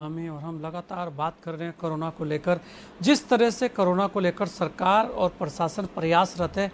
हम लगातार बात कर रहे हैं कोरोना को लेकर। जिस तरह से कोरोना को लेकर सरकार और प्रशासन प्रयासरत है,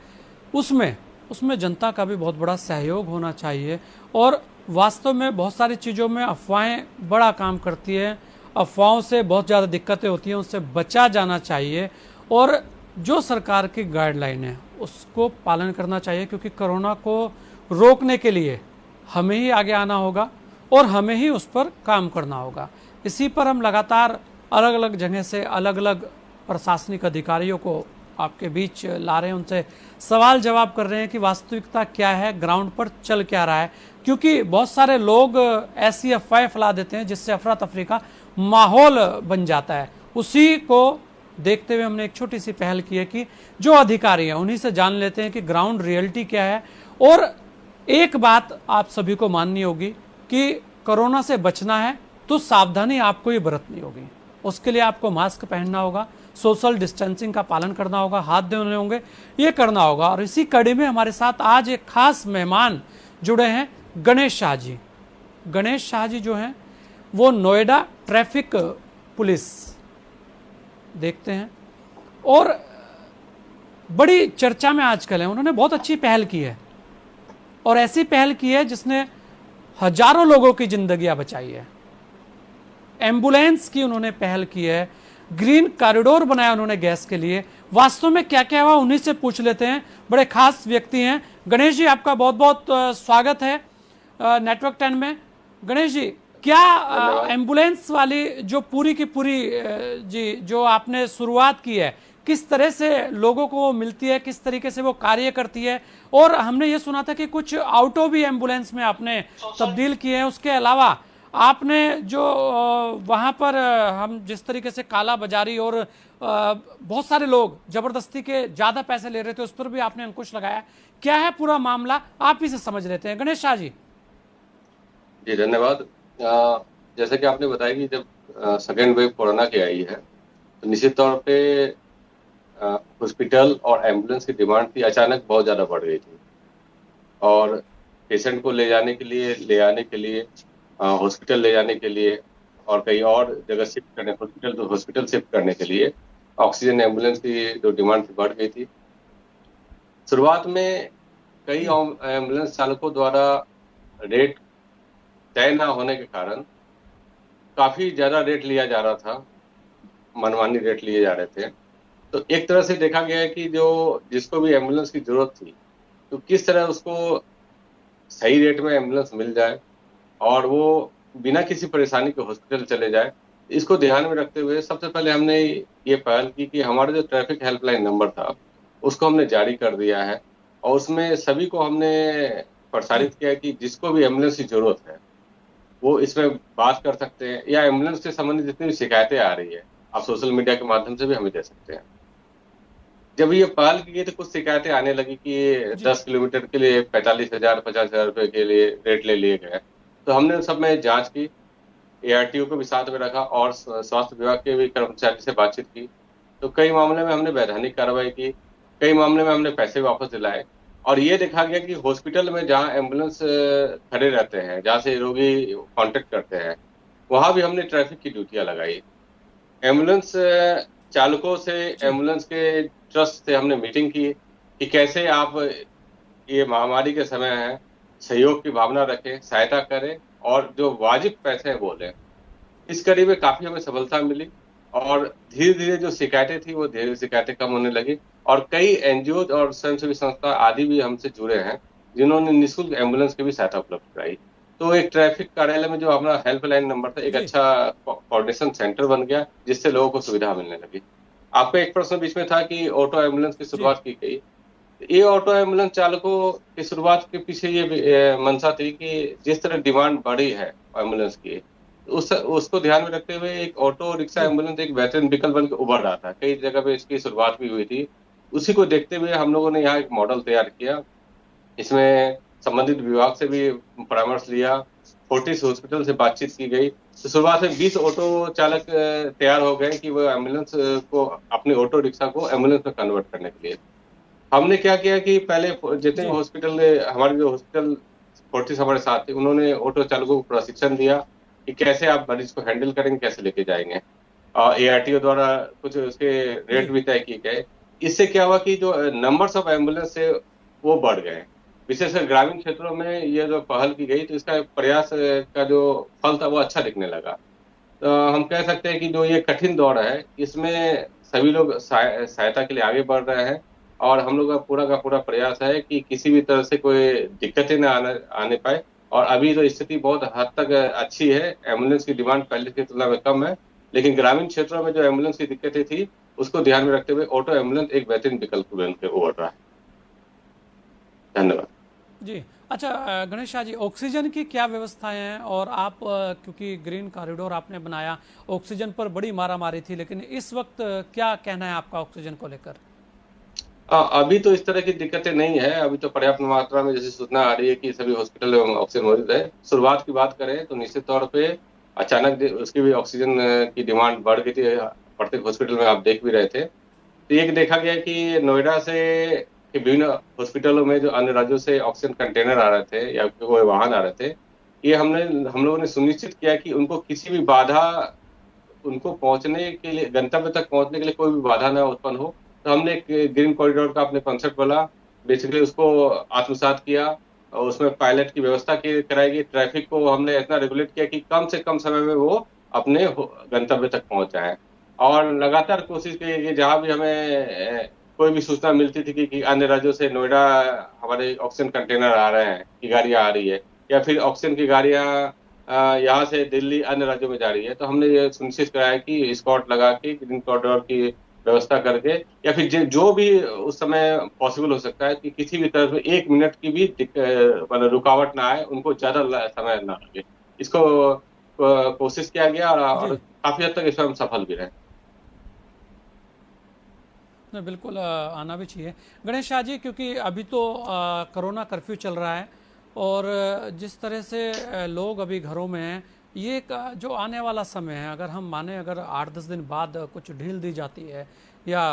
उसमें उसमें जनता का भी बहुत बड़ा सहयोग होना चाहिए। और वास्तव में बहुत सारी चीज़ों में अफवाहें बड़ा काम करती है। अफवाहों से बहुत ज़्यादा दिक्कतें होती हैं, उससे बचा जाना चाहिए। और जो सरकार की गाइडलाइन है उसको पालन करना चाहिए, क्योंकि कोरोना को रोकने के लिए हमें ही आगे आना होगा और हमें ही उस पर काम करना होगा। इसी पर हम लगातार अलग अलग जगह से अलग अलग प्रशासनिक अधिकारियों को आपके बीच ला रहे हैं, उनसे सवाल जवाब कर रहे हैं कि वास्तविकता क्या है, ग्राउंड पर चल क्या रहा है। क्योंकि बहुत सारे लोग ऐसी अफवाहें फैला देते हैं जिससे अफरा तफरी का माहौल बन जाता है। उसी को देखते हुए हमने एक छोटी सी पहल की है कि जो अधिकारी हैं उन्हीं से जान लेते हैं कि ग्राउंड रियलिटी क्या है। और एक बात आप सभी को माननी होगी कि कोरोना से बचना है तो सावधानी आपको ही बरतनी होगी। उसके लिए आपको मास्क पहनना होगा, सोशल डिस्टेंसिंग का पालन करना होगा, हाथ धोने होंगे, ये करना होगा। और इसी कड़ी में हमारे साथ आज एक खास मेहमान जुड़े हैं, गणेश शाह जी। गणेश शाह जी जो हैं वो नोएडा ट्रैफिक पुलिस देखते हैं और बड़ी चर्चा में आजकल है। उन्होंने बहुत अच्छी पहल की है और ऐसी पहल की है जिसने हजारों लोगों की जिंदगियां बचाई है। एम्बुलेंस की उन्होंने पहल की है, ग्रीन कॉरिडोर बनाया उन्होंने गैस के लिए। वास्तव में क्या क्या हुआ उन्हीं से पूछ लेते हैं, बड़े खास व्यक्ति हैं। गणेश जी, आपका बहुत बहुत स्वागत है नेटवर्क 10 में। गणेश जी, क्या एम्बुलेंस वाली जो पूरी की पूरी जी जो आपने शुरुआत की है, किस तरह से लोगों को वो मिलती है, किस तरीके से वो कार्य करती है? और हमने ये सुना था कि कुछ ऑटो भी एम्बुलेंस में आपने तब्दील किए हैं। उसके अलावा आपने जो वहाँ पर हम जिस तरीके से काला बाजारी और बहुत सारे लोग जबरदस्ती के ज़्यादा पैसे ले रहे थे, उस पर भी आपने अंकुश लगाया। क्या है पूरा मामला, आप ही से समझ लेते हैं गणेश शाह जी। जी धन्यवाद। जैसे कि आपने बताया कि जब सेकेंड वेव कोरोना की आई है तो निश्चित तौर पे हॉस्पिटल और एम्बुलेंस की डिमांड थी अचानक बहुत ज़्यादा बढ़ गई थी। और पेशेंट को ले जाने के लिए, ले आने के लिए, हॉस्पिटल ले जाने के लिए और कहीं और जगह शिफ्ट करने, हॉस्पिटल तो हॉस्पिटल शिफ्ट करने के लिए ऑक्सीजन एम्बुलेंस की जो डिमांड थी बढ़ गई थी। शुरुआत में कई एम्बुलेंस चालकों द्वारा रेट तय ना होने के कारण काफी ज्यादा रेट लिया जा रहा था, मनमानी रेट लिए जा रहे थे। तो एक तरह से देखा गया है कि जो जिसको भी एम्बुलेंस की जरूरत थी तो किस तरह उसको सही रेट में एम्बुलेंस मिल जाए और वो बिना किसी परेशानी के हॉस्पिटल चले जाए। इसको ध्यान में रखते हुए सबसे पहले हमने ये पहल की कि हमारा जो ट्रैफिक हेल्पलाइन नंबर था उसको हमने जारी कर दिया है और उसमें सभी को हमने प्रसारित किया कि जिसको भी एम्बुलेंस की जरूरत है वो इसमें बात कर सकते हैं, या एम्बुलेंस से संबंधित जितनी भी शिकायतें आ रही है आप सोशल मीडिया के माध्यम से भी हमें दे सकते हैं। जब ये पहल की गई तो कुछ शिकायतें आने लगी कि 10 किलोमीटर के लिए 45,000 50,000 रुपए के लिए रेट ले लिए गए। तो हमने उन सब में जांच की, एआरटीओ को भी साथ में रखा और स्वास्थ्य विभाग के भी कर्मचारी से बातचीत की। तो कई मामले में हमने वैधानिक कार्रवाई की, कई मामले में हमने पैसे वापस दिलाए। और ये देखा गया कि हॉस्पिटल में जहाँ एम्बुलेंस खड़े रहते हैं, जहाँ से रोगी कांटेक्ट करते हैं, वहां भी हमने ट्रैफिक की ड्यूटियां लगाई। एम्बुलेंस चालकों से, एम्बुलेंस के ट्रस्ट से हमने मीटिंग की कि कैसे आप ये महामारी के समय है सहयोग की भावना रखें, सहायता करें और जो वाजिब पैसे हैं वो लें। इस कड़ी में काफी हमें सफलता मिली और धीरे धीरे जो शिकायतें थी वो धीरे शिकायतें कम होने लगी और कई एनजीओ और स्वयंसेवी संस्था आदि भी हमसे जुड़े हैं जिन्होंने निःशुल्क एम्बुलेंस की भी सहायता उपलब्ध कराई। तो एक ट्रैफिक कार्यालय में जो हमारा हेल्पलाइन नंबर था एक अच्छा कोऑर्डिनेशन सेंटर बन गया जिससे लोगों को सुविधा मिलने लगी। आपका एक प्रश्न बीच में था कि ऑटो एम्बुलेंस की शुरुआत की गई। ये ऑटो एम्बुलेंस चालकों की शुरुआत के पीछे ये मंशा थी कि जिस तरह डिमांड बढ़ी है एम्बुलेंस की, उसको ध्यान में रखते हुए एक ऑटो रिक्शा एम्बुलेंस एक बेहतरीन विकल्प बन के उभर रहा था। कई जगह पे इसकी शुरुआत भी हुई थी। उसी को देखते हुए हम लोगों ने यहाँ एक मॉडल तैयार किया। इसमें संबंधित विभाग से भी परामर्श लिया, फोर्टिस हॉस्पिटल से बातचीत की गई। तो शुरुआत में 20 ऑटो चालक तैयार हो गए कि वो एम्बुलेंस को, अपने ऑटो रिक्शा को एम्बुलेंस में कन्वर्ट करने के लिए। हमने क्या किया कि पहले जितने हॉस्पिटल, हमारे जो हॉस्पिटल फोर्टिस हमारे साथ थे, उन्होंने ऑटो चालकों को प्रशिक्षण दिया कि कैसे आप मरीज को हैंडल करेंगे, कैसे लेके जाएंगे। और एआरटीओ द्वारा कुछ उसके रेट जी भी तय किए गए। इससे क्या हुआ कि जो नंबर्स ऑफ एम्बुलेंस है वो बढ़ गए। विशेषकर ग्रामीण क्षेत्रों में ये जो पहल की गई तो इसका प्रयास का जो फल था वो अच्छा दिखने लगा। तो हम कह सकते हैं कि जो ये कठिन दौर है इसमें सभी लोग सहायता के लिए आगे बढ़ रहे हैं। और हम लोग का पूरा प्रयास है कि किसी भी तरह से कोई दिक्कतें न आने पाए। और अभी तो स्थिति बहुत हद तक अच्छी है। एम्बुलेंस की डिमांड पहले की तुलना में कम है। लेकिन ग्रामीण क्षेत्रों में जो एम्बुलेंस की दिक्कतें थी उसको ध्यान में रखते हुए ऑटो एम्बुलेंस एक बेहतरीन विकल्प बन के उभर रहा है। धन्यवाद। जी। अच्छा, गणेश शाह जी, ऑक्सीजन की क्या व्यवस्थाएं हैं? और आप क्योंकि ग्रीन कॉरिडोर आपने बनाया, ऑक्सीजन पर बड़ी मारामारी थी, लेकिन इस वक्त क्या कहना है आपका ऑक्सीजन को लेकर? अभी तो इस तरह की दिक्कतें नहीं है। अभी तो पर्याप्त मात्रा में जैसे सूचना आ रही है कि सभी हॉस्पिटल में ऑक्सीजन मौजूद है। शुरुआत की बात करें तो निश्चित तौर पे अचानक उसकी भी ऑक्सीजन की डिमांड बढ़ गई थी। प्रत्येक हॉस्पिटल में आप देख भी रहे थे। तो ये देखा गया कि नोएडा से के विभिन्न हॉस्पिटलों में जो अन्य राज्यों से ऑक्सीजन कंटेनर आ रहे थे या कोई वाहन आ रहे थे, ये हम लोगों ने सुनिश्चित किया कि उनको किसी भी बाधा, उनको पहुंचने के लिए, गंतव्य तक पहुंचने के लिए कोई भी बाधा ना उत्पन्न हो। तो हमने एक ग्रीन कॉरिडोर का अपने कॉन्सेप्ट बोला, बेसिकली उसको आत्मसात किया और उसमें पायलट की व्यवस्था की कराई गई। ट्रैफिक को हमने इतना रेगुलेट किया कि कम से कम समय में वो अपने गंतव्य तक पहुंच जाए। और लगातार कोशिश की कि जहां भी हमें कोई भी सूचना मिलती थी कि अन्य राज्यों से नोएडा हमारे ऑक्सीजन कंटेनर आ रहे हैं, की गाड़ियां आ रही है, या फिर ऑक्सीजन की गाड़ियां यहाँ से दिल्ली अन्य राज्यों में जा रही है, तो हमने ये सुनिश्चित कराया कि स्कॉट लगा के ग्रीन कॉरिडोर की व्यवस्था करके, या फिर जो भी उस समय पॉसिबल हो सकता है कि किसी भी तरह से 1 मिनट की भी मतलब रुकावट ना आए, उनको ज्यादा समय ना लगे। इसको कोशिश किया गया और जी। काफी हद तक इसमें हम सफल भी रहे। नहीं, बिल्कुल आना भी चाहिए। गणेश शाह जी, क्योंकि अभी तो कोरोना कर्फ्यू चल रहा है, और जिस तरह से लोग अभी घरों में हैं, ये एक जो आने वाला समय है, अगर हम माने अगर 8-10 दिन बाद कुछ ढील दी जाती है या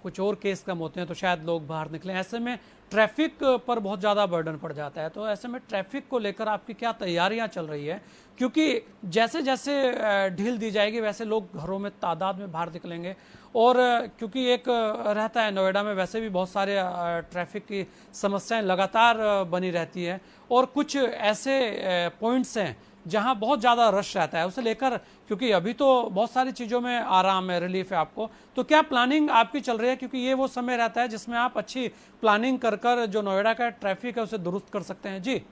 कुछ और केस कम होते हैं तो शायद लोग बाहर निकलें। ऐसे में ट्रैफिक पर बहुत ज़्यादा बर्डन पड़ जाता है। तो ऐसे में ट्रैफिक को लेकर आपकी क्या तैयारियां चल रही है? क्योंकि जैसे जैसे ढील दी जाएगी वैसे लोग घरों में तादाद में बाहर निकलेंगे। और क्योंकि एक रहता है, नोएडा में वैसे भी बहुत सारे ट्रैफिक की समस्याएं लगातार बनी रहती है, और कुछ ऐसे पॉइंट्स हैं जहां बहुत ज़्यादा रश रहता है, उसे लेकर, क्योंकि अभी तो बहुत सारी चीज़ों में आराम है, रिलीफ है आपको, तो क्या प्लानिंग आपकी चल रही है? क्योंकि ये वो समय रहता है जिसमें आप अच्छी प्लानिंग कर कर जो नोएडा का ट्रैफिक है उसे दुरुस्त कर सकते हैं। जी।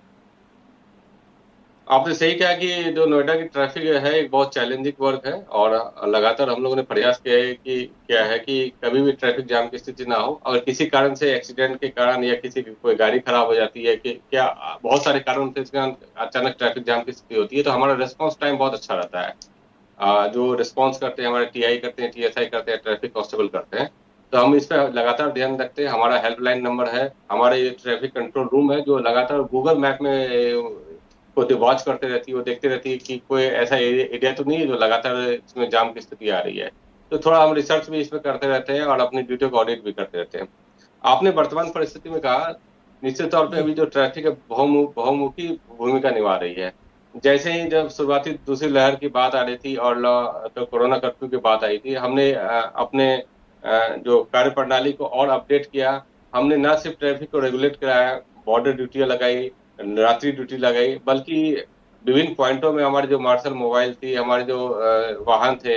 आपने सही कहा कि जो नोएडा की ट्रैफिक है एक बहुत चैलेंजिंग वर्क है। और लगातार हम लोगों ने प्रयास किया है कि क्या है कि कभी भी ट्रैफिक जाम की स्थिति ना हो। अगर किसी कारण से एक्सीडेंट के कारण या किसी की कोई गाड़ी खराब हो जाती है कि क्या, बहुत सारे कारण से इसके कारण अचानक ट्रैफिक जाम की स्थिति होती है, तो हमारा रिस्पॉन्स टाइम बहुत अच्छा रहता है। जो रिस्पॉन्स करते हैं हमारे टीआई करते हैं, टीएसआई करते हैं, ट्रैफिक कांस्टेबल करते हैं। तो हम इस पर लगातार ध्यान रखते हैं। हमारा हेल्पलाइन नंबर है, हमारे ये ट्रैफिक कंट्रोल रूम है जो लगातार गूगल मैप में को वॉच करते रहती है, वो देखते रहती है कि कोई ऐसा एरिया तो नहीं है जो लगातार इसमें जाम की स्थिति आ रही है। तो थोड़ा हम रिसर्च भी इसमें करते रहते हैं और अपनी ड्यूटी को ऑडिट भी करते रहते हैं। आपने वर्तमान परिस्थिति में कहा, निश्चित तौर पे जी। अभी जो ट्रैफिक है बहुमुखी भूमिका निभा रही है। जैसे ही जब शुरुआती दूसरी लहर की बात आ रही थी और तो कोरोना कर्फ्यू की बात आई थी, हमने अपने जो कार्य प्रणाली को और अपडेट किया। हमने न सिर्फ ट्रैफिक को रेगुलेट कराया, बॉर्डर ड्यूटियां लगाई, रात्रि ड्यूटी लगाई, बल्कि विभिन्न पॉइंटों में हमारी जो मार्शल मोबाइल थी, हमारे जो वाहन थे,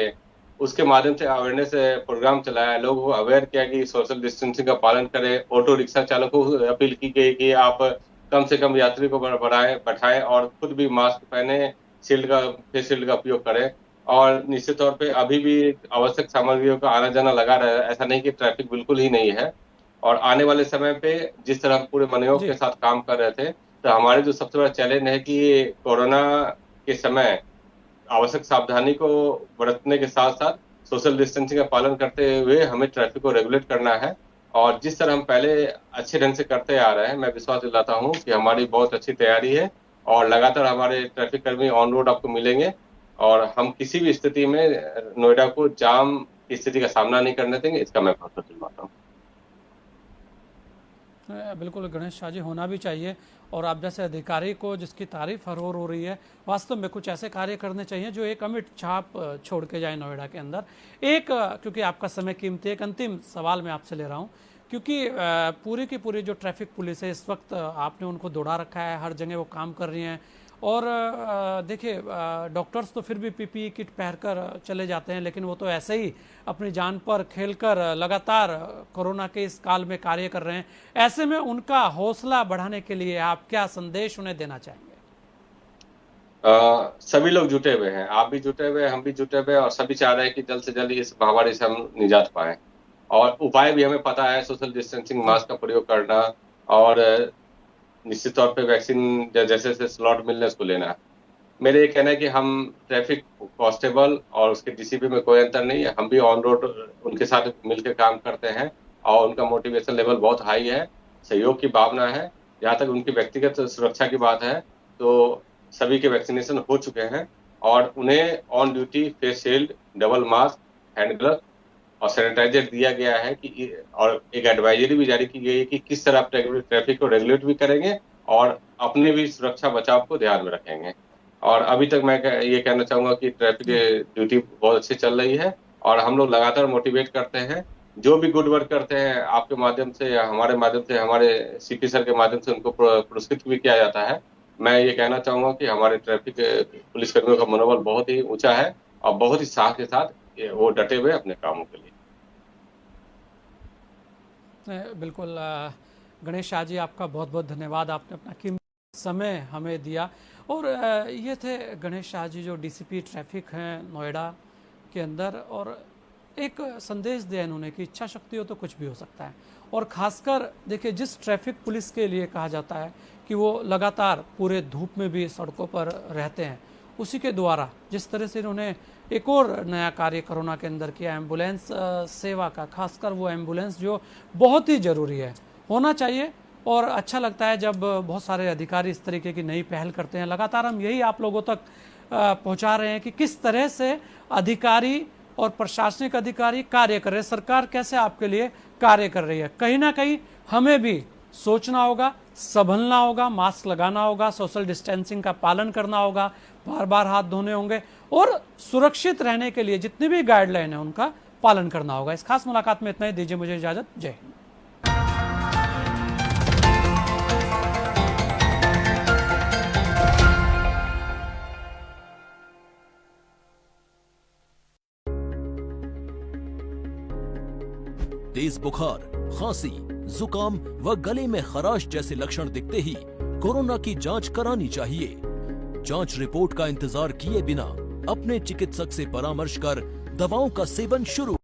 उसके माध्यम से अवेयरनेस प्रोग्राम चलाया। लोगों को अवेयर किया कि सोशल डिस्टेंसिंग का पालन करें। ऑटो रिक्शा चालकों को अपील की गई कि आप कम से कम यात्री को बैठाएं और खुद भी मास्क पहने, फेस शील्ड का उपयोग करें। और निश्चित तौर पे अभी भी आवश्यक सामग्रियों का आना जाना लगा रहा है। ऐसा नहीं कि ट्रैफिक बिल्कुल ही नहीं है। और आने वाले समय पे जिस तरह हम पूरे मनोयोग के जी। साथ काम कर रहे थे, तो हमारे जो सबसे बड़ा चैलेंज है कि कोरोना के समय आवश्यक सावधानी को बरतने के साथ साथ सोशल डिस्टेंसिंग का पालन करते हुए हमें ट्रैफिक को रेगुलेट करना है। और जिस तरह हम पहले अच्छे ढंग से करते आ रहे हैं, मैं विश्वास दिलाता हूं कि हमारी बहुत अच्छी तैयारी है और लगातार हमारे ट्रैफिक कर्मी ऑन रोड आपको मिलेंगे। और हम किसी भी स्थिति में नोएडा को जाम की स्थिति का सामना नहीं करने देंगे, इसका मैं भरोसा दिलवाता हूँ। बिल्कुल गणेश शाह जी, होना भी चाहिए। और आप जैसे अधिकारी को जिसकी तारीफ हर ओर हो रही है, वास्तव में कुछ ऐसे कार्य करने चाहिए जो एक अमिट छाप छोड़ के जाए नोएडा के अंदर। क्योंकि आपका समय कीमती है, एक अंतिम सवाल मैं आपसे ले रहा हूँ, क्योंकि पूरी की पूरी जो ट्रैफिक पुलिस है इस वक्त आपने उनको दौड़ा रखा है, हर जगह वो काम कर रही हैं। और देखिए, डॉक्टर्स तो फिर भी पीपीई किट पहनकर चले जाते हैं, लेकिन वो तो ऐसे ही अपनी जान पर खेलकर लगातार कोरोना के इस काल में कार्य कर रहे हैं। ऐसे में उनका हौसला बढ़ाने के लिए आप क्या संदेश उन्हें देना चाहेंगे? सभी लोग जुटे हुए हैं, आप भी जुटे हुए हैं, हम भी जुटे हुए हैं, और सभी चाह रहे हैं कि जल्द से जल्द इस महामारी से हम निजात पाएं। और उपाय भी हमें पता है, सोशल डिस्टेंसिंग, मास्क का प्रयोग करना, और निश्चित तौर पे वैक्सीन जैसे जैसे स्लॉट मिलने उसको लेना। मेरे ये कहना है कि हम ट्रैफिक कांस्टेबल और उसके डीसीपी में कोई अंतर नहीं है, हम भी ऑन रोड उनके साथ मिलकर काम करते हैं, और उनका मोटिवेशन लेवल बहुत हाई है, सहयोग की भावना है। जहाँ तक उनकी व्यक्तिगत सुरक्षा की बात है, तो सभी के वैक्सीनेशन हो चुके हैं, और उन्हें on duty face shield, double mask, hand glove और सैनिटाइजर दिया गया है कि, और एक एडवाइजरी भी जारी की गई है कि किस तरह आप ट्रैफिक को रेगुलेट भी करेंगे और अपने भी सुरक्षा बचाव को ध्यान में रखेंगे। और अभी तक मैं ये कहना चाहूंगा कि ट्रैफिक ड्यूटी बहुत अच्छी चल रही है, और हम लोग लगातार मोटिवेट करते हैं। जो भी गुड वर्क करते हैं, आपके माध्यम से या हमारे माध्यम से, हमारे सीपी सर के माध्यम से उनको पुरस्कृत भी किया जाता है। मैं ये कहना चाहूंगा कि हमारे ट्रैफिक पुलिसकर्मियों का मनोबल बहुत ही ऊंचा है, और बहुत ही साहस के साथ वो डटे हुए अपने कामों के लिए। बिल्कुल गणेश शाह जी, आपका बहुत बहुत धन्यवाद, आपने अपना कीमती समय हमें दिया। और ये थे गणेश शाह जी, जो डीसीपी ट्रैफिक हैं नोएडा के अंदर। और एक संदेश दिया इन्होंने कि इच्छा शक्ति हो तो कुछ भी हो सकता है। और ख़ासकर देखिए, जिस ट्रैफिक पुलिस के लिए कहा जाता है कि वो लगातार पूरे धूप में भी सड़कों पर रहते हैं, उसी के द्वारा जिस तरह से इन्होंने एक और नया कार्य कोरोना के अंदर किया, एम्बुलेंस सेवा का, खासकर वो एम्बुलेंस जो बहुत ही ज़रूरी है, होना चाहिए। और अच्छा लगता है जब बहुत सारे अधिकारी इस तरीके की नई पहल करते हैं। लगातार हम यही आप लोगों तक पहुंचा रहे हैं कि किस तरह से अधिकारी और प्रशासनिक अधिकारी कार्य कर रहे हैं, सरकार कैसे आपके लिए कार्य कर रही है। कहीं ना कहीं हमें भी सोचना होगा, संभलना होगा, मास्क लगाना होगा, सोशल डिस्टेंसिंग का पालन करना होगा, बार बार हाथ धोने होंगे, और सुरक्षित रहने के लिए जितनी भी गाइडलाइन है उनका पालन करना होगा। इस खास मुलाकात में इतना ही, दीजिए मुझे इजाजत। जय हिंद। तेज बुखार, खांसी, जुकाम व गले में खराश जैसे लक्षण दिखते ही कोरोना की जांच करानी चाहिए। जांच रिपोर्ट का इंतजार किए बिना अपने चिकित्सक से परामर्श कर दवाओं का सेवन शुरू